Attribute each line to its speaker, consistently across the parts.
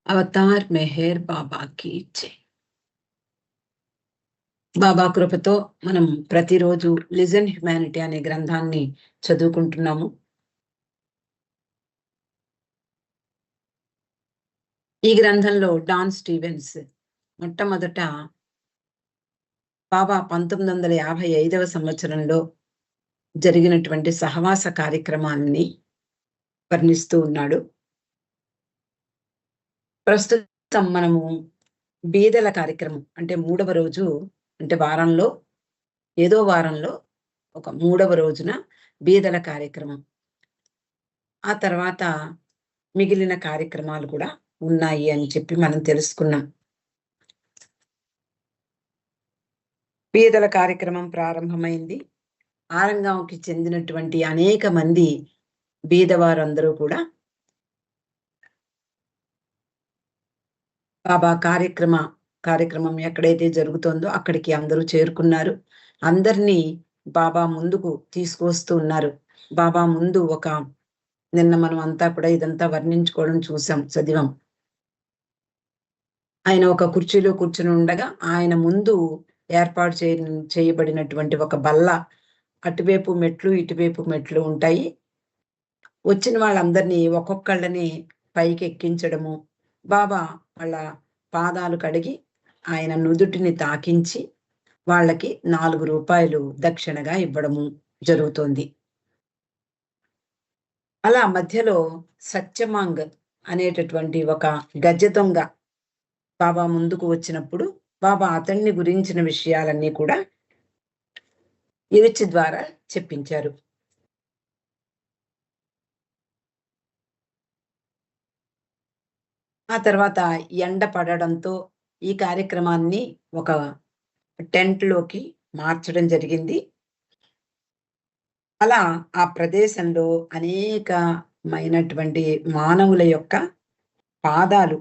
Speaker 1: Avatar Meher బాబాకి జై. బాబా కృపతో మనం ప్రతిరోజు లిజన్ హ్యుమానిటీ అనే గ్రంథాన్ని చదువుకుంటున్నాము. ఈ గ్రంథంలో డాన్ స్టీవెన్స్ మొట్టమొదట బాబా 1955వ సంవత్సరంలో జరిగినటువంటి సహవాస కార్యక్రమాన్ని వర్ణిస్తూ ఉన్నాడు. ప్రస్తుతం మనము బీదల కార్యక్రమం అంటే 3వ రోజు, అంటే వారంలో ఏదో వారంలో ఒక 3వ రోజున బీదల కార్యక్రమం. ఆ తర్వాత మిగిలిన కార్యక్రమాలు కూడా ఉన్నాయి అని చెప్పి మనం తెలుసుకున్నాం. బీదల కార్యక్రమం ప్రారంభమైంది. ఆరంగాంకి చెందినటువంటి అనేక మంది బీదవారందరూ కూడా బాబా కార్యక్రమం ఎక్కడైతే జరుగుతోందో అక్కడికి అందరూ చేరుకున్నారు. అందరినీ బాబా ముందుకు తీసుకొస్తూ ఉన్నారు. బాబా ముందు నిన్న మనం అంతా కూడా ఇదంతా వర్ణించుకోవడం చూసాం, చదివాం. ఆయన ఒక కుర్చీలో కూర్చుని ఉండగా ఆయన ముందు ఏర్పాటు చేయబడినటువంటి ఒక బల్ల, అటువైపు మెట్లు ఇటువైపు మెట్లు ఉంటాయి. వచ్చిన వాళ్ళందరినీ ఒక్కొక్కళ్ళని పైకి ఎక్కించడము, బాబా వాళ్ళ పాదాలు కడిగి ఆయన నుదుటిని తాకించి వాళ్ళకి 4 రూపాయలు దక్షిణగా ఇవ్వడము జరుగుతోంది. అలా మధ్యలో సత్యమాంగ్ అనేటటువంటి ఒక గజ దొంగ బాబా ముందుకు వచ్చినప్పుడు బాబా అతన్ని గురించిన విషయాలన్నీ కూడా ఇరుచి ద్వారా చెప్పించారు. ఆ తర్వాత ఎండ పడడంతో ఈ కార్యక్రమాన్ని ఒక టెంట్ లోకి మార్చడం జరిగింది. అలా ఆ ప్రదేశంలో అనేకమైనటువంటి మానవుల యొక్క పాదాలు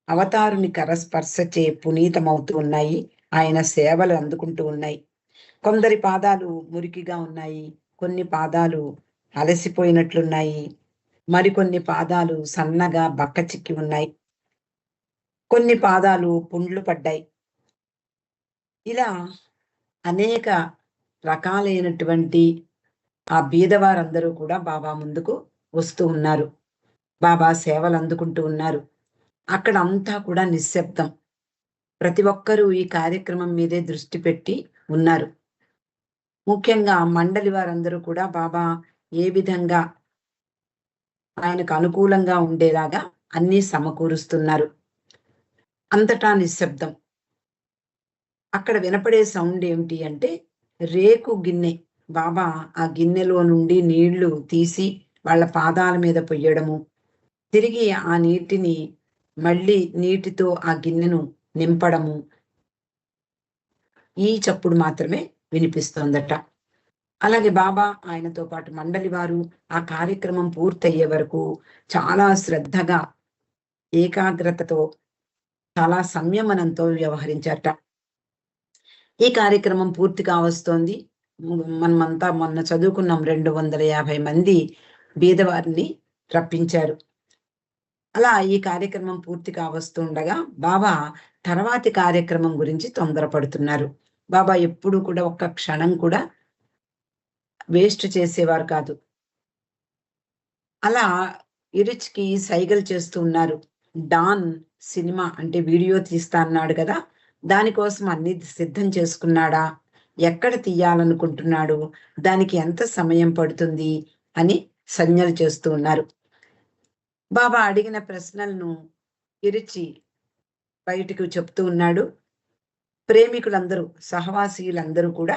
Speaker 1: అవతారుని కరస్పర్శచే పునీతమవుతూ ఉన్నాయి. ఆయన సేవలు అందుకుంటూ ఉన్నాయి. కొందరి పాదాలు మురికిగా ఉన్నాయి, కొన్ని పాదాలు అలసిపోయినట్లున్నాయి, మరికొన్ని పాదాలు సన్నగా బక్కచిక్కి ఉన్నాయి, కొన్ని పాదాలు పుండ్లు పడ్డాయి. ఇలా అనేక రకాలైనటువంటి ఆ బీదవారందరూ కూడా బాబా ముందుకు వస్తూ ఉన్నారు. బాబా సేవలు అందుకుంటూ ఉన్నారు. అక్కడ అంతా కూడా నిశ్శబ్దం. ప్రతి ఒక్కరూ ఈ కార్యక్రమం మీదే దృష్టి పెట్టి ఉన్నారు. ముఖ్యంగా మండలి వారందరూ కూడా బాబా ఏ విధంగా ఆయనకు అనుకూలంగా ఉండేలాగా అన్నీ సమకూరుస్తున్నారు. అంతటా నిశ్శబ్దం. అక్కడ వినపడే సౌండ్ ఏమిటి అంటే రేకు గిన్నె. బాబా ఆ గిన్నెలో నుండి నీళ్లు తీసి వాళ్ళ పాదాల మీద పొయ్యడము, తిరిగి ఆ నీటిని మళ్ళీ నీటితో ఆ గిన్నెను నింపడము, ఈ చప్పుడు మాత్రమే వినిపిస్తోందట. అలాగే బాబా ఆయనతో పాటు మండలి వారు ఆ కార్యక్రమం పూర్తయ్యే వరకు చాలా శ్రద్ధగా, ఏకాగ్రతతో, చాలా సంయమనంతో వ్యవహరించారట. ఈ కార్యక్రమం పూర్తి కావస్తోంది. మనమంతా మొన్న చదువుకున్నాం, 250 మంది బీదవారిని రప్పించారు. అలా ఈ కార్యక్రమం పూర్తి కావస్తుండగా బాబా తర్వాతి కార్యక్రమం గురించి తొందరపడుతున్నారు. బాబా ఎప్పుడు కూడా ఒక్క క్షణం కూడా వేస్ట్ చేసేవారు కాదు. అలా ఇరుచ్కి సైగలు చేస్తూ ఉన్నారు. డాన్ సినిమా అంటే వీడియో తీస్తా అన్నాడు కదా, దానికోసం అన్ని సిద్ధం చేసుకున్నాడా, ఎక్కడ తీయాలనుకుంటున్నాడు, దానికి ఎంత సమయం పడుతుంది అని సంజ్ఞలు చేస్తూ ఉన్నారు. బాబా అడిగిన ప్రశ్నలను ఇరిచి బయటకు చెప్తూ ఉన్నాడు. ప్రేమికులందరూ, సహవాసీయులందరూ కూడా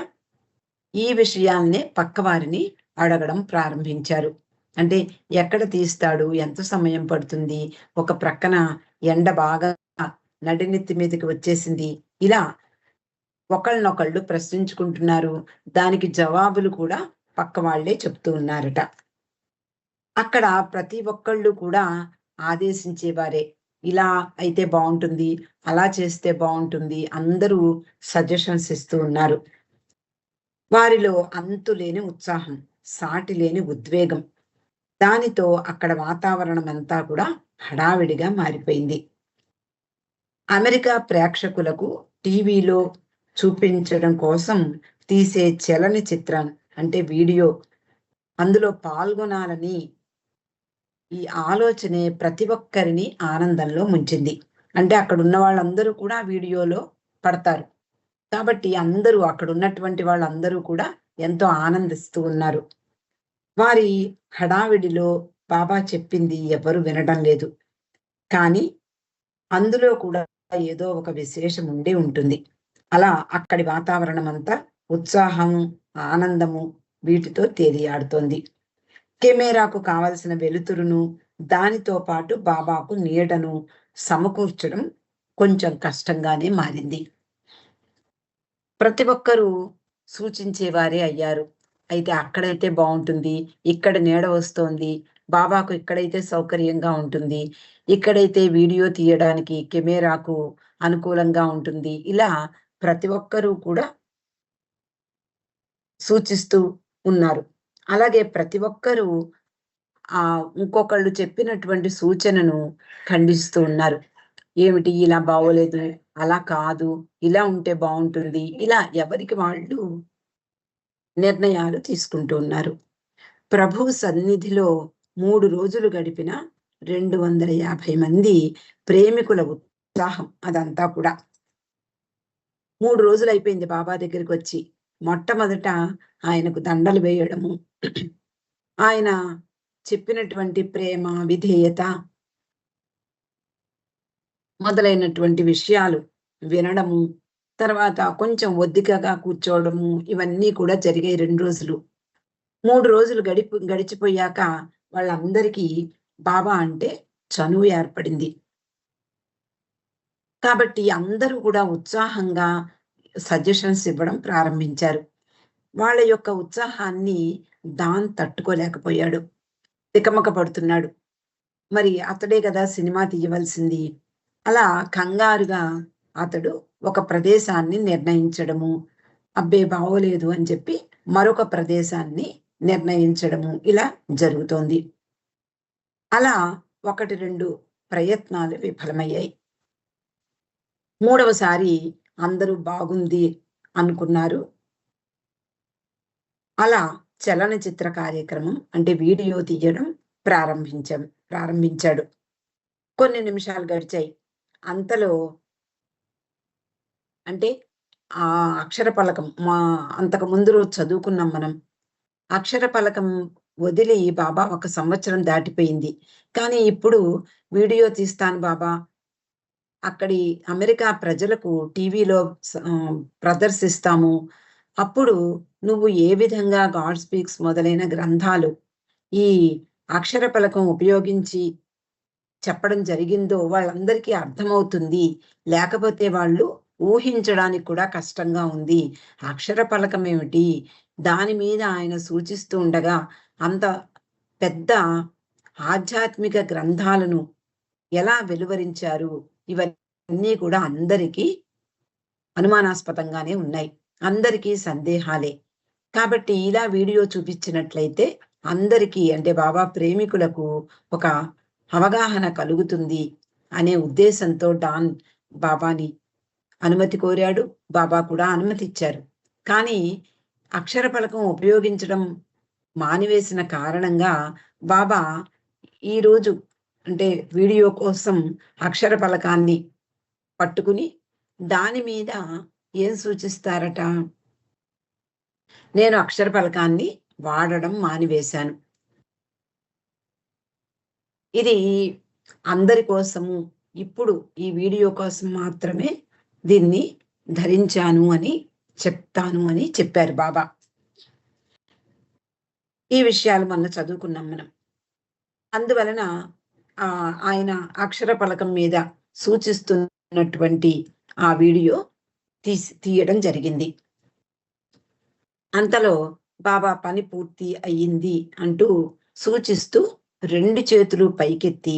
Speaker 1: ఈ విషయాల్నే పక్కవారిని అడగడం ప్రారంభించారు. అంటే ఎక్కడ తీస్తాడు, ఎంత సమయం పడుతుంది, ఒక ప్రక్కన ఎండ బాగా నడినెత్తి మీదకి వచ్చేసింది, ఇలా ఒకళ్ళనొకళ్ళు ప్రశ్నించుకుంటున్నారు. దానికి జవాబులు కూడా పక్క వాళ్లే చెప్తూ ఉన్నారట. అక్కడ ప్రతి ఒక్కళ్ళు కూడా ఆదేశించేవారే. ఇలా అయితే బాగుంటుంది, అలా చేస్తే బాగుంటుంది, అందరూ సజెషన్స్ ఇస్తూ ఉన్నారు. వారిలో అంతులేని ఉత్సాహం, సాటి లేని ఉద్వేగం. దానితో అక్కడ వాతావరణం అంతా కూడా హడావిడిగా మారిపోయింది. అమెరికా ప్రేక్షకులకు టీవీలో చూపించడం కోసం తీసే చలనచిత్రం అంటే వీడియో, అందులో పాల్గొనాలని ఈ ఆలోచనే ప్రతి ఒక్కరిని ఆనందంలో ముంచింది. అంటే అక్కడున్న వాళ్ళందరూ కూడా వీడియోలో పడతారు. కాబట్టి అందరూ అక్కడున్నటువంటి వాళ్ళందరూ కూడా ఎంతో ఆనందిస్తూ ఉన్నారు. వారి హడావిడిలో బాబా చెప్పింది ఎవరు వినడం లేదు. కానీ అందులో కూడా ఏదో ఒక విశేషం ఉండి ఉంటుంది. అలా అక్కడి వాతావరణం అంతా ఉత్సాహము, ఆనందము వీటితో తేలియాడుతోంది. కెమెరాకు కావలసిన వెలుతురును, దానితో పాటు బాబాకు నీడను సమకూర్చడం కొంచెం కష్టంగానే మారింది. ప్రతి ఒక్కరూ సూచించేవారే అయ్యారు. అయితే అక్కడైతే బావుంటుంది, ఇక్కడ నీడ వస్తోంది, బాబాకు ఇక్కడైతే సౌకర్యంగా ఉంటుంది, ఇక్కడైతే వీడియో తీయడానికి కెమెరాకు అనుకూలంగా ఉంటుంది. ఇలా ప్రతి ఒక్కరూ కూడా సూచిస్తూ ఉన్నారు. అలాగే ప్రతి ఒక్కరూ ఇంకొకళ్ళు చెప్పినటువంటి సూచనను ఖండిస్తూ ఉన్నారు. ఏమిటి ఇలా బాగోలేదు, అలా కాదు, ఇలా ఉంటే బావుంటుంది. ఇలా ఎవరికి వాళ్ళు నిర్ణయాలు తీసుకుంటూ ఉన్నారు. ప్రభువు సన్నిధిలో 3 రోజులు గడిపిన 250 మంది ప్రేమికుల ఉత్సాహం అదంతా కూడా. 3 రోజులయిపోయింది బాబా దగ్గరికొచ్చి. మొట్టమొదట ఆయనకు దండలు వేయడము, ఆయన చెప్పినటువంటి ప్రేమ, విధేయత మొదలైనటువంటి విషయాలు వినడము, తర్వాత కొంచెం ఒద్దికగా కూర్చోవడము, ఇవన్నీ కూడా జరిగాయి 2 రోజులు. 3 రోజులు గడిచిపోయాక వాళ్ళందరికీ బాబా అంటే చనువు ఏర్పడింది. కాబట్టి అందరూ కూడా ఉత్సాహంగా సజెషన్స్ ఇవ్వడం ప్రారంభించారు. వాళ్ళ యొక్క ఉత్సాహాన్ని దాన్ తట్టుకోలేకపోయాడు. తికమక పడుతున్నాడు. మరి అతడే కదా సినిమా తీయవలసింది. అలా కంగారుగా అతడు ఒక ప్రదేశాన్ని నిర్ణయించడము, అబ్బే బాగోలేదు అని చెప్పి మరొక ప్రదేశాన్ని నిర్ణయించడము ఇలా జరుగుతోంది. అలా 1, 2 ప్రయత్నాలు విఫలమయ్యాయి. మూడవసారి అందరూ బాగుంది అనుకున్నారు. అలా చలనచిత్ర కార్యక్రమం అంటే వీడియో తీయడం ప్రారంభించాడు. కొన్ని నిమిషాలు గడిచాయి. అంతలో అంటే ఆ అక్షర పలకం అంతకు ముందు రోజు చదువుకున్నాం మనం. అక్షర పలకం వదిలి బాబా 1 సంవత్సరం దాటిపోయింది. కానీ ఇప్పుడు వీడియో తీస్తాను బాబా, అక్కడి అమెరికా ప్రజలకు టీవీలో ప్రదర్శిస్తాము. అప్పుడు నువ్వు ఏ విధంగా గాడ్ స్పీక్స్ మొదలైన గ్రంథాలు ఈ అక్షర పలకం ఉపయోగించి చెప్పడం జరిగిందో వాళ్ళందరికీ అర్థమవుతుంది. లేకపోతే వాళ్ళు ఊహించడానికి కూడా కష్టంగా ఉంది. అక్షర పలకం ఏమిటి? దాని మీద ఆయన సూచిస్తూ ఉండగా అంత పెద్ద ఆధ్యాత్మిక గ్రంథాలను ఎలా వెలువరించారు? ఇవన్నీ కూడా అందరికీ అనుమానాస్పదంగానే ఉన్నాయి. అందరికీ సందేహాలే. కాబట్టి ఇలా వీడియో చూపించినట్లయితే అందరికీ అంటే బాబా ప్రేమికులకు ఒక అవగాహన కలుగుతుంది అనే ఉద్దేశంతో డాన్ బాబాని అనుమతి కోరాడు. బాబా కూడా అనుమతిచ్చారు. కానీ అక్షర పలకం ఉపయోగించడం మానివేసిన కారణంగా బాబా ఈరోజు అంటే వీడియో కోసం అక్షర పలకాన్ని పట్టుకుని దాని మీద ఏం సూచిస్తారట? నేను అక్షర పలకాన్ని వాడడం మానివేశాను. ఇది అందరి కోసము, ఇప్పుడు ఈ వీడియో కోసం మాత్రమే దీన్ని ధరించాను అని చెప్తాను అని చెప్పారు బాబా. ఈ విషయాలు మొన్న చదువుకున్నాం మనం. అందువలన ఆయన అక్షర పలకం మీద సూచిస్తున్నటువంటి ఆ వీడియో తీయడం జరిగింది. అంతలో బాబా పని పూర్తి అయ్యింది అంటూ సూచిస్తూ 2 చేతులు పైకెత్తి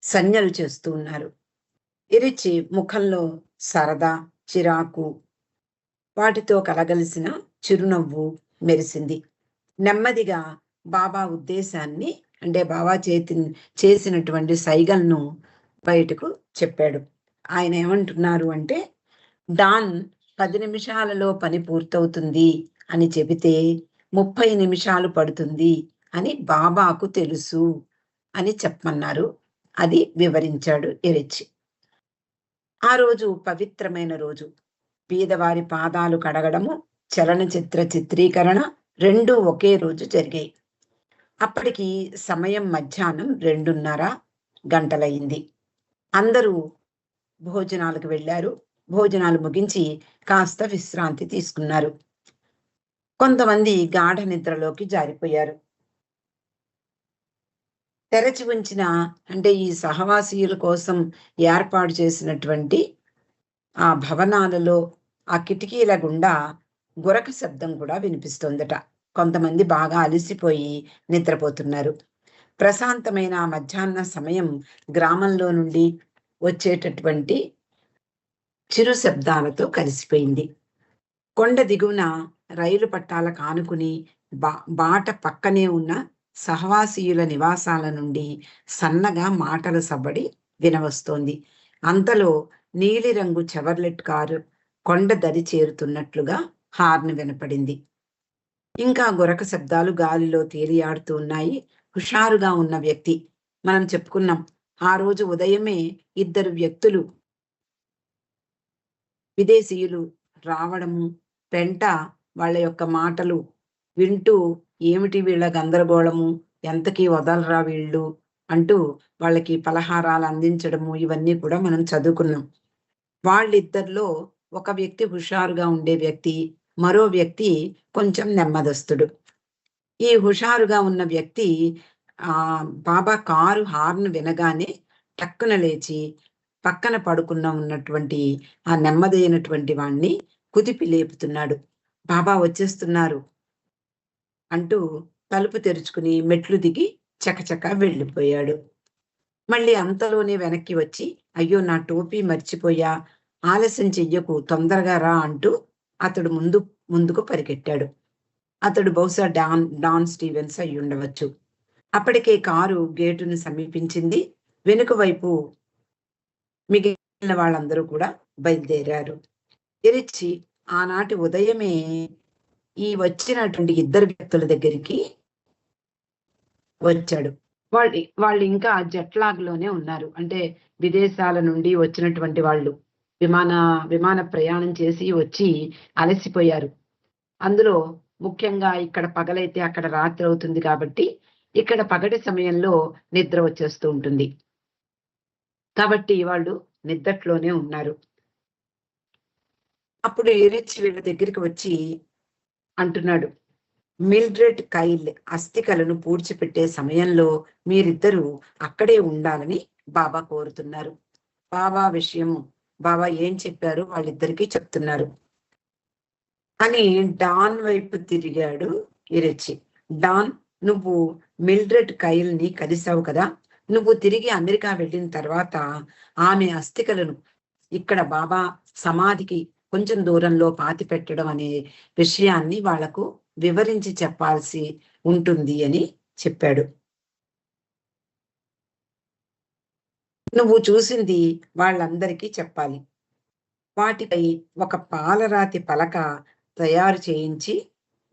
Speaker 1: సంజ్ఞలు చేస్తూ ఉన్నారు. ఇరిచి ముఖంలో సరదా, చిరాకు వాటితో కలగలిసిన చిరునవ్వు మెరిసింది. నెమ్మదిగా బాబా ఉద్దేశాన్ని అంటే బాబా చేసినటువంటి సైగలను బయటకు చెప్పాడు. ఆయన ఏమంటున్నారు అంటే, డాన్ 10 నిమిషాలలో పని పూర్తవుతుంది అని చెబితే 30 నిమిషాలు పడుతుంది అని బాబాకు తెలుసు అని చెప్పమన్నారు. అది వివరించాడు ఎరిచి. ఆ రోజు పవిత్రమైన రోజు. పేదవారి పాదాలు కడగడము, చలనచిత్ర చిత్రీకరణ 2 ఒకే రోజు జరిగాయి. అప్పటికి సమయం మధ్యాహ్నం 2:30 గంటలయింది. అందరూ భోజనాలకు వెళ్ళారు. భోజనాలు ముగించి కాస్త విశ్రాంతి తీసుకున్నారు. కొంతమంది గాఢ నిద్రలోకి జారిపోయారు. తెరచి ఉంచిన అంటే ఈ సహవాసీయుల కోసం ఏర్పాటు చేసినటువంటి ఆ భవనాలలో ఆ కిటికీల గుండా గురక శబ్దం కూడా వినిపిస్తోందట. కొంతమంది బాగా అలసిపోయి నిద్రపోతున్నారు. ప్రశాంతమైన మధ్యాహ్న సమయం గ్రామంలో నుండి వచ్చేటటువంటి చిరు శబ్దాలతో కలిసిపోయింది. కొండ దిగువన రైలు పట్టాలకు ఆనుకుని బాట పక్కనే ఉన్న సహవాసీయుల నివాసాల నుండి సన్నగా మాటల సవ్వడి వినవస్తోంది. అంతలో నీలిరంగు చెవర్లెట్ కారు కొండ దరి చేరుతున్నట్లుగా హార్న్ వినపడింది. ఇంకా గురక శబ్దాలు గాలిలో తేలియాడుతూ ఉన్నాయి. హుషారుగా ఉన్న వ్యక్తి, మనం చెప్పుకున్నాం ఆ రోజు ఉదయమే 2 వ్యక్తులు విదేశీయులు రావడము, వెంట వాళ్ళ యొక్క మాటలు వింటూ ఏమిటి వీళ్ళ గందరగోళము, ఎంతకీ వదలరా వీళ్ళు అంటూ వాళ్ళకి పలహారాలు అందించడము, ఇవన్నీ కూడా మనం చదువుకున్నాం. వాళ్ళిద్దరిలో ఒక వ్యక్తి హుషారుగా ఉండే వ్యక్తి, మరో వ్యక్తి కొంచెం నెమ్మదస్తుడు. ఈ హుషారుగా ఉన్న వ్యక్తి బాబా కారు హార్న్ వినగానే టక్కున లేచి పక్కన పడుకున్న ఉన్నటువంటి ఆ నెమ్మదైనటువంటి వాణ్ణి కుదిపి లేపుతున్నాడు. బాబా వచ్చేస్తున్నారు అంటూ తలుపు తెరుచుకుని మెట్లు దిగి చకచక వెళ్ళిపోయాడు. మళ్ళీ అంతలోనే వెనక్కి వచ్చి, అయ్యో నా టోపీ మర్చిపోయా, ఆలస్యం చెయ్యకు, తొందరగా రా అంటూ అతడు ముందుకు పరిగెట్టాడు. అతడు బహుశా డాన్ స్టీవెన్స్ అయి ఉండవచ్చు. అప్పటికే కారు గేటును సమీపించింది. వెనుక వైపు మిగిలిన వాళ్ళందరూ కూడా బయలుదేరారు. ఎరిచి ఆనాటి ఉదయమే ఈ వచ్చినటువంటి 2 వ్యక్తుల దగ్గరికి వచ్చాడు. వాళ్ళు ఇంకా జెట్లాగ్ లోనే ఉన్నారు. అంటే విదేశాల నుండి వచ్చినటువంటి వాళ్ళు విమాన ప్రయాణం చేసి వచ్చి అలసిపోయారు. అందులో ముఖ్యంగా ఇక్కడ పగలైతే అక్కడ రాత్రి అవుతుంది కాబట్టి ఇక్కడ పగటి సమయంలో నిద్ర వచ్చేస్తూ ఉంటుంది. కాబట్టి వాళ్ళు నిద్దట్లోనే ఉన్నారు. అప్పుడు ఎరిచ్ వీళ్ళ దగ్గరికి వచ్చి అంటున్నాడు, మిల్డ్రెడ్ కైల్ అస్థికలను పూడ్చిపెట్టే సమయంలో మీరిద్దరూ అక్కడే ఉండాలని బాబా కోరుతున్నారు. బాబా విషయం బాబా ఏం చెప్పారు వాళ్ళిద్దరికీ చెప్తున్నారు అని డాన్ వైపు తిరిగాడు ఎరిచి. డాన్, నువ్వు మిల్డ్రెడ్ కైల్ ని కలిసావు కదా, నువ్వు తిరిగి అమెరికా వెళ్ళిన తర్వాత ఆమె అస్థికలను ఇక్కడ బాబా సమాధికి కొంచెం దూరంలో పాతి పెట్టడం అనే విషయాన్ని వాళ్లకు వివరించి చెప్పాల్సి ఉంటుంది అని చెప్పాడు. నువ్వు చూసింది వాళ్ళందరికీ చెప్పాలి. వాటిపై ఒక పాలరాతి పలక తయారు చేయించి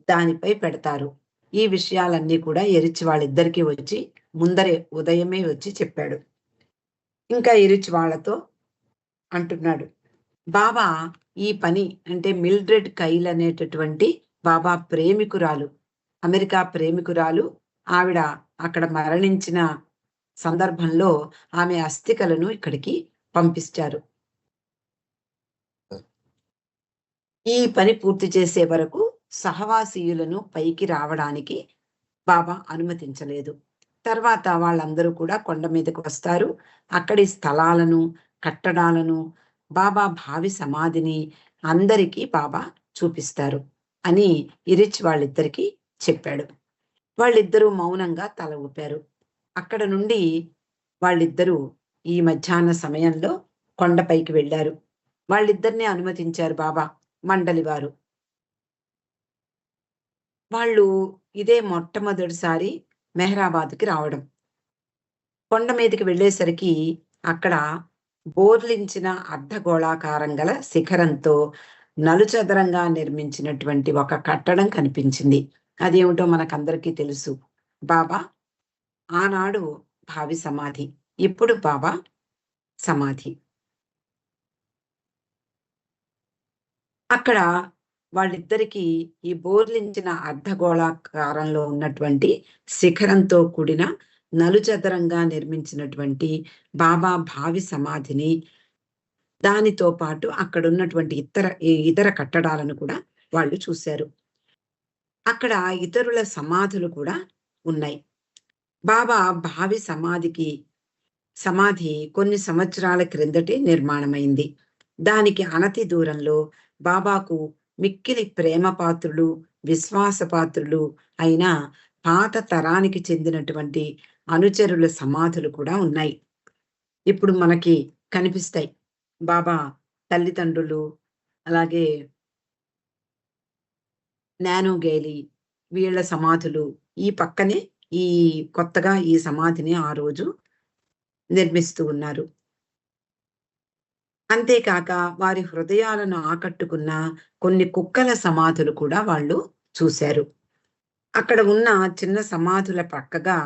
Speaker 1: దానిపై పెడతారు. ఈ విషయాలన్నీ కూడా ఎరిచి వాళ్ళిద్దరికీ వచ్చి ముందరే ఉదయమే వచ్చి చెప్పాడు. ఇంకా ఎరిచి వాళ్ళతో అంటున్నాడు, బాబా ఈ పని అంటే మిల్డ్రెడ్ కైల్ అనేటటువంటి బాబా ప్రేమికురాలు, అమెరికా ప్రేమికురాలు, ఆవిడ అక్కడ మరణించిన సందర్భంలో ఆమె అస్థికలను ఇక్కడికి పంపిస్తారు. ఈ పని పూర్తి చేసే వరకు సహవాసీయులను పైకి రావడానికి బాబా అనుమతించలేదు. తర్వాత వాళ్ళందరూ కూడా కొండ మీదకు వస్తారు. అక్కడి స్థలాలను, కట్టడాలను, బాబా భావి సమాధిని అందరికీ బాబా చూపిస్తారు అని ఇరిచ్ వాళ్ళిద్దరికీ చెప్పాడు. వాళ్ళిద్దరూ మౌనంగా తల ఊపారు. అక్కడ నుండి వాళ్ళిద్దరూ ఈ మధ్యాహ్న సమయంలో కొండపైకి వెళ్ళారు. వాళ్ళిద్దరిని అనుమతించారు బాబా మండలి వారు. వాళ్ళు ఇదే మొట్టమొదటిసారి మెహరాబాద్కి రావడం. కొండ మీదకి వెళ్ళేసరికి అక్కడ బోర్లించిన అర్ధగోళాకారం గల శిఖరంతో నలుచదరంగా నిర్మించినటువంటి ఒక కట్టడం కనిపించింది. అదేమిటో మనకందరికీ తెలుసు. బాబా ఆనాడు భావి సమాధి, ఇప్పుడు బాబా సమాధి. అక్కడ వాళ్ళిద్దరికీ ఈ బోర్లించిన అర్ధగోళాకారంలో ఉన్నటువంటి శిఖరంతో కూడిన నలుచదరంగా నిర్మించినటువంటి బాబా భావి సమాధిని, దానితో పాటు అక్కడ ఉన్నటువంటి ఇతర కట్టడాలను కూడా వాళ్ళు చూశారు. అక్కడ ఇతరుల సమాధులు కూడా ఉన్నాయి. బాబా భావి సమాధి కొన్ని సంవత్సరాల క్రిందటే నిర్మాణమైంది. దానికి అనతి దూరంలో బాబాకు మిక్కిలి ప్రేమపాత్రులు, విశ్వాసపాత్రులు అయిన పాత తరానికి చెందినటువంటి అనుచరుల సమాధులు కూడా ఉన్నాయి. ఇప్పుడు మనకి కనిపిస్తాయి. బాబా తల్లిదండ్రులు, అలాగే నానోగేలి, వీళ్ళ సమాధులు ఈ పక్కనే ఈ కొత్తగా ఈ సమాధిని ఆ రోజు నిర్మిస్తూ ఉన్నారు. అంతేకాక వారి హృదయాలను ఆకట్టుకున్న కొన్ని కుక్కల సమాధులు కూడా వాళ్ళు చూశారు. అక్కడ ఉన్న చిన్న సమాధుల పక్కగా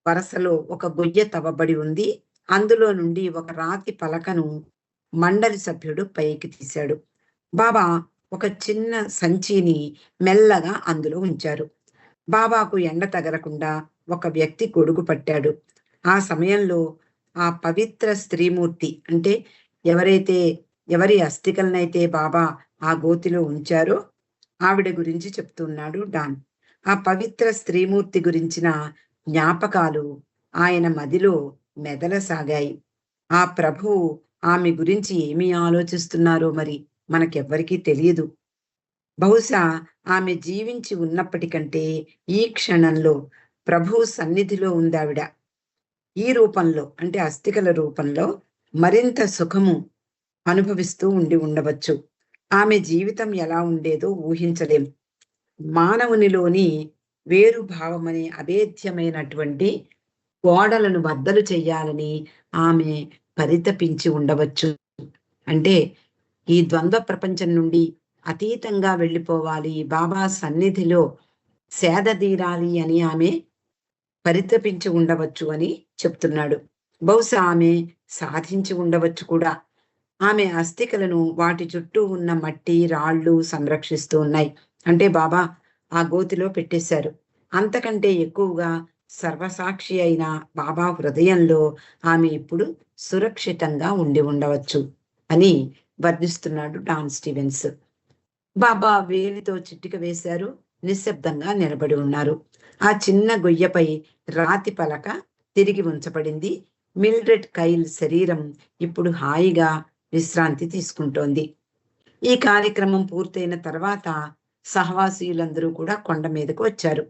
Speaker 1: వరసలో ఒక గొయ్య తవ్వబడి ఉంది. అందులో నుండి ఒక రాతి పలకను మండలి సభ్యుడు పైకి తీశాడు. బాబా ఒక చిన్న సంచిని మెల్లగా అందులో ఉంచారు. బాబాకు ఎండ తగలకుండా ఒక వ్యక్తి గొడుగు పట్టాడు. ఆ సమయంలో ఆ పవిత్ర స్త్రీమూర్తి, అంటే ఎవరి అస్థికలనైతే బాబా ఆ గోతిలో ఉంచారో ఆవిడ గురించి చెప్తున్నాడు డాన్. ఆ పవిత్ర స్త్రీమూర్తి గురించిన జ్ఞాపకాలు ఆయన మదిలో మెదలసాగాయి. ఆ ప్రభువు ఆమె గురించి ఏమి ఆలోచిస్తున్నారో మరి మనకెవ్వరికీ తెలియదు. బహుశా ఆమె జీవించి ఉన్నప్పటికంటే ఈ క్షణంలో ప్రభు సన్నిధిలో ఉందావిడ. ఈ రూపంలో, అంటే అస్థికల రూపంలో మరింత సుఖము అనుభవిస్తూ ఉండవచ్చు. ఆమె జీవితం ఎలా ఉండేదో ఊహించలేం. మానవునిలోని వేరు భావమనే అభేద్యమైనటువంటి గోడలను బద్దలు చెయ్యాలని ఆమె పరితపించి ఉండవచ్చు. అంటే ఈ ద్వంద్వ ప్రపంచం నుండి అతీతంగా వెళ్ళిపోవాలి, బాబా సన్నిధిలో సేదదీరాలి అని ఆమె పరితపించి ఉండవచ్చు అని చెప్తున్నాడు. బహుశా ఆమె సాధించి ఉండవచ్చు కూడా. ఆమె అస్థికలను వాటి చుట్టూ ఉన్న మట్టి, రాళ్ళు సంరక్షిస్తూ ఉన్నాయి. అంటే బాబా ఆ గోతిలో పెట్టేశారు. అంతకంటే ఎక్కువగా సర్వసాక్షి అయిన బాబా హృదయంలో ఆమె ఇప్పుడు సురక్షితంగా ఉండి ఉండవచ్చు అని వర్ణిస్తున్నాడు డాన్ స్టీవెన్స్. బాబా వేలితో చిట్టిక వేశారు. నిశ్శబ్దంగా నిలబడి ఉన్నారు. ఆ చిన్న గొయ్యపై రాతి పలక తిరిగి ఉంచబడింది. మిల్డ్రెడ్ కైల్ శరీరం ఇప్పుడు హాయిగా విశ్రాంతి తీసుకుంటోంది. ఈ కార్యక్రమం పూర్తయిన తర్వాత సహవాసీయులందరూ కూడా కొండ మీదకు వచ్చారు.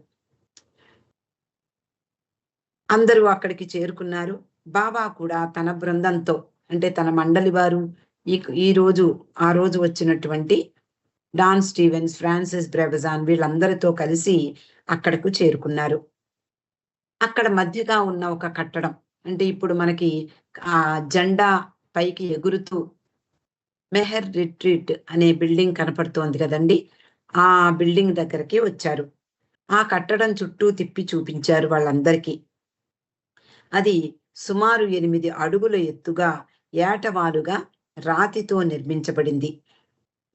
Speaker 1: అందరూ అక్కడికి చేరుకున్నారు. బాబా కూడా తన బృందంతో, అంటే తన మండలి వారు, ఆ రోజు వచ్చినటువంటి డాన్ స్టీవెన్స్, ఫ్రాన్సిస్ బ్రెవజాన్ వీళ్ళందరితో కలిసి అక్కడకు చేరుకున్నారు. అక్కడ మధ్యగా ఉన్న ఒక కట్టడం, అంటే ఇప్పుడు మనకి ఆ జెండా పైకి ఎగురుతూ మెహర్ రిట్రీట్ అనే బిల్డింగ్ కనపడుతోంది కదండి. ఆ బిల్డింగ్ దగ్గరికి వచ్చారు. ఆ కట్టడం చుట్టూ తిప్పి చూపించారు వాళ్ళందరికీ. అది సుమారు 8 అడుగుల ఎత్తుగా ఏటవాలుగా రాతితో నిర్మించబడింది.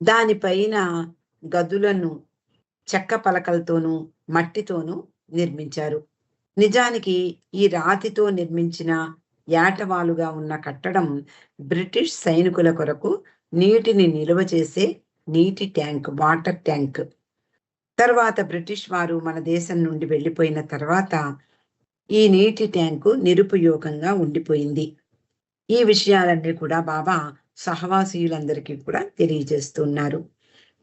Speaker 1: దానిపైన గదులను చెక్క పలకలతోనూ మట్టితోనూ నిర్మించారు. నిజానికి ఈ రాతితో నిర్మించిన ఏటవాలుగా ఉన్న కట్టడం బ్రిటిష్ సైనికుల కొరకు నీటిని నిల్వ చేసే నీటి ట్యాంక్, వాటర్ ట్యాంక్. తర్వాత బ్రిటిష్ వారు మన దేశం నుండి వెళ్ళిపోయిన తర్వాత ఈ నీటి ట్యాంకు నిరుపయోగంగా ఉండిపోయింది. ఈ విషయాలన్నీ కూడా బాబా సహవాసీయులందరికీ కూడా తెలియజేస్తున్నారు.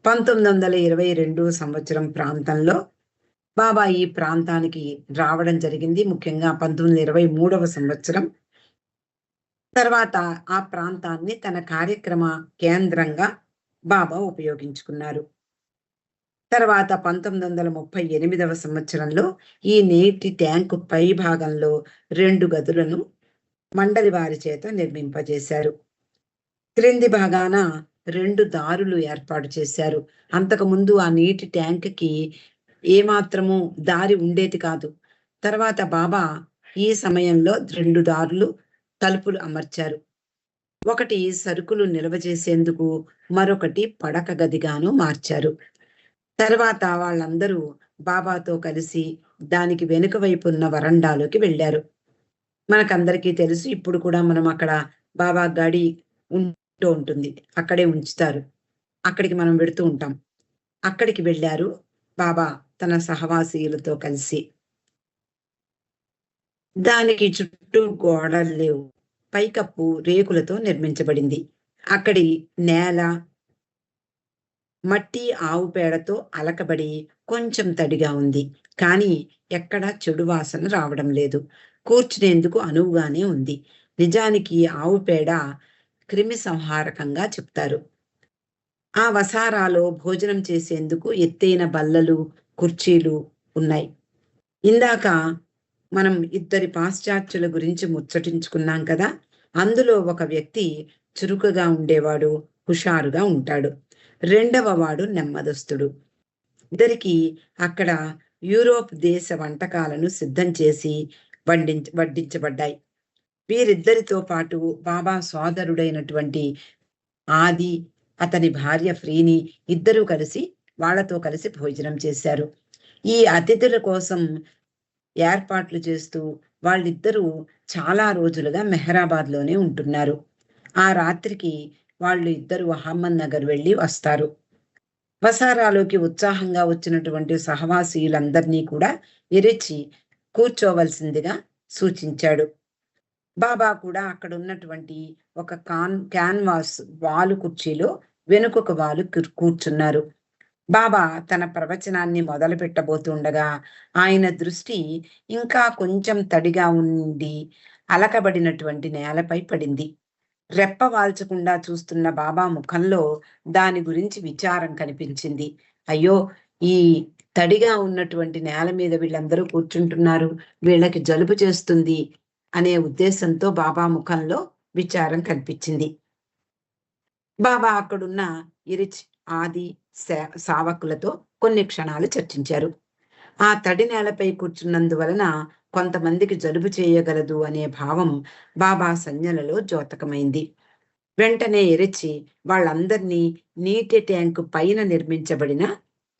Speaker 1: 1922 సంవత్సరం ప్రాంతంలో బాబా ఈ ప్రాంతానికి రావడం జరిగింది. ముఖ్యంగా 1923వ సంవత్సరం తర్వాత ఆ ప్రాంతాన్ని తన కార్యక్రమ కేంద్రంగా బాబా ఉపయోగించుకున్నారు. తర్వాత 1938వ సంవత్సరంలో ఈ నీటి ట్యాంకు పై భాగంలో 2 గదులను మండలి వారి చేత నిర్మింపజేశారు. క్రింది భాగాన 2 దారులు ఏర్పాటు చేశారు. అంతకుముందు ఆ నీటి ట్యాంక్‌కి ఏమాత్రము దారి ఉండేది కాదు. తర్వాత బాబా ఈ సమయంలో 2 దారులు తలుపులు అమర్చారు. ఒకటి సరుకులు నిల్వ చేసేందుకు, మరొకటి పడక గదిగాను మార్చారు. తర్వాత వాళ్ళందరూ బాబాతో కలిసి దానికి వెనుక వైపు ఉన్న వరండాలోకి వెళ్ళారు. మనకందరికీ తెలుసు, ఇప్పుడు కూడా మనం అక్కడ బాబా గడి ఉంటూ ఉంటుంది. అక్కడే ఉంచుతారు. అక్కడికి మనం వెడుతూ ఉంటాం. అక్కడికి వెళ్ళారు బాబా తన సహవాసీయులతో కలిసి. దానికి చుట్టూ గోడలు లేవు. పైకప్పు రేకులతో నిర్మించబడింది. అక్కడి నేల మట్టి ఆవు పేడతో అలకబడి కొంచెం తడిగా ఉంది. కానీ ఎక్కడా చెడు వాసన రావడం లేదు. కూర్చునేందుకు అనువుగానే ఉంది. నిజానికి ఆవు పేడ క్రిమి సంహారకంగా చెప్తారు. ఆ వసారాలో భోజనం చేసేందుకు ఎత్తైన బల్లలు, కుర్చీలు ఉన్నాయి. ఇందాక మనం 2 పాశ్చాత్యుల గురించి ముచ్చటించుకున్నాం కదా. అందులో ఒక వ్యక్తి చురుకుగా ఉండేవాడు, హుషారుగా ఉంటాడు. రెండవ వాడు నెమ్మదస్తుడు. ఇద్దరికి అక్కడ యూరోప్ దేశ వంటకాలను సిద్ధం చేసి వడ్డించబడ్డాయి. వీరిద్దరితో పాటు బాబా సోదరుడైనటువంటి ఆది, అతని భార్య ఫ్రీని ఇద్దరూ కలిసి వాళ్ళతో కలిసి భోజనం చేశారు. ఈ అతిథుల కోసం ఏర్పాట్లు చేస్తూ వాళ్ళిద్దరూ చాలా రోజులుగా మెహరాబాద్లోనే ఉంటున్నారు. ఆ రాత్రికి వాళ్ళు ఇద్దరు అహ్మద్ నగర్ వెళ్ళి వస్తారు. వసారాలోకి ఉత్సాహంగా వచ్చినటువంటి సహవాసీయులందరినీ కూడా ఎరిచి కూర్చోవలసిందిగా సూచించాడు. బాబా కూడా అక్కడ ఉన్నటువంటి ఒక క్యాన్వాస్ వాలు కుర్చీలో వెనుకొక వాలు కూర్చున్నారు. బాబా తన ప్రవచనాన్ని మొదలు పెట్టబోతుండగా ఆయన దృష్టి ఇంకా కొంచెం తడిగా ఉండి అలకబడినటువంటి నేలపై పడింది. రెప్ప వాల్చకుండా చూస్తున్న బాబా ముఖంలో దాని గురించి విచారం కనిపించింది. అయ్యో, ఈ తడిగా ఉన్నటువంటి నేల మీద వీళ్ళందరూ కూర్చుంటున్నారు, వీళ్ళకి జలుబు చేస్తుంది అనే ఉద్దేశంతో బాబా ముఖంలో విచారం కనిపించింది. బాబా అక్కడున్న ఇరిచ్, ఆది, సావకులతో కొన్ని క్షణాలు చర్చించారు. ఆ తడి నేలపై కూర్చున్నందువలన కొంతమందికి జలుబు చేయగలదు అనే భావం బాబా సంజ్ఞలలో ద్యోతకమైంది. వెంటనే ఎరిచి వాళ్ళందరినీ నీటి ట్యాంకు పైన నిర్మించబడిన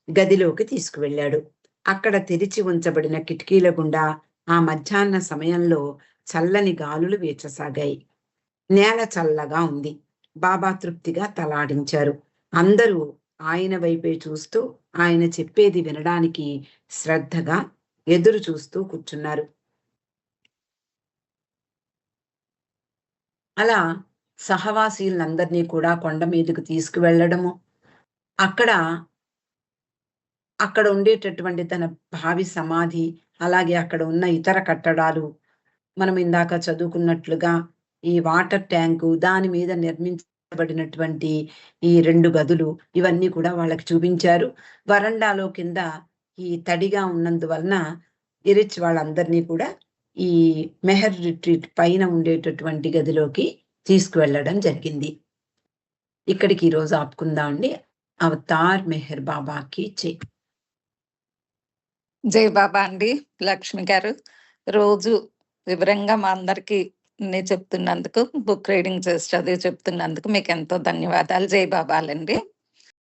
Speaker 1: గదిలోకి తీసుకువెళ్ళాడు. అక్కడ తెరిచి ఉంచబడిన కిటికీల గుండా ఆ మధ్యాహ్న సమయంలో చల్లని గాలులు వీచసాగాయి. నేల చల్లగా ఉంది. బాబా తృప్తిగా తలాడించారు. అందరూ ఆయన వైపే చూస్తూ ఆయన చెప్పేది వినడానికి శ్రద్ధగా ఎదురు చూస్తూ కూర్చున్నారు. అలా సహవాసీలందరినీ కూడా కొండ మీదకు తీసుకువెళ్ళడము, అక్కడ ఉండేటటువంటి తన భావి సమాధి, అలాగే అక్కడ ఉన్న ఇతర కట్టడాలు, మనం ఇందాక చదువుకున్నట్లుగా ఈ వాటర్ ట్యాంకు, దాని మీద నిర్మించబడినటువంటి ఈ 2 గదులు, ఇవన్నీ కూడా వాళ్ళకి చూపించారు. వరండాలో కింద ఈ తడిగా ఉన్నందువలన ఇరిచ్ వాళ్ళందరినీ కూడా ఈ మెహర్ రిట్రీట్ పైన ఉండేటటువంటి గదిలోకి తీసుకువెళ్ళడం జరిగింది. ఇక్కడికి ఈరోజు ఆపుకుందాం అండి. అవతార్ మెహర్ బాబాకి జై.
Speaker 2: జై బాబా అండి. లక్ష్మి గారు రోజు వివరంగా మా అందరికి చెప్తున్నందుకు, బుక్ రీడింగ్ చేసి చదివి చెప్తున్నందుకు మీకు ఎంతో ధన్యవాదాలు. జై బాబాలండి.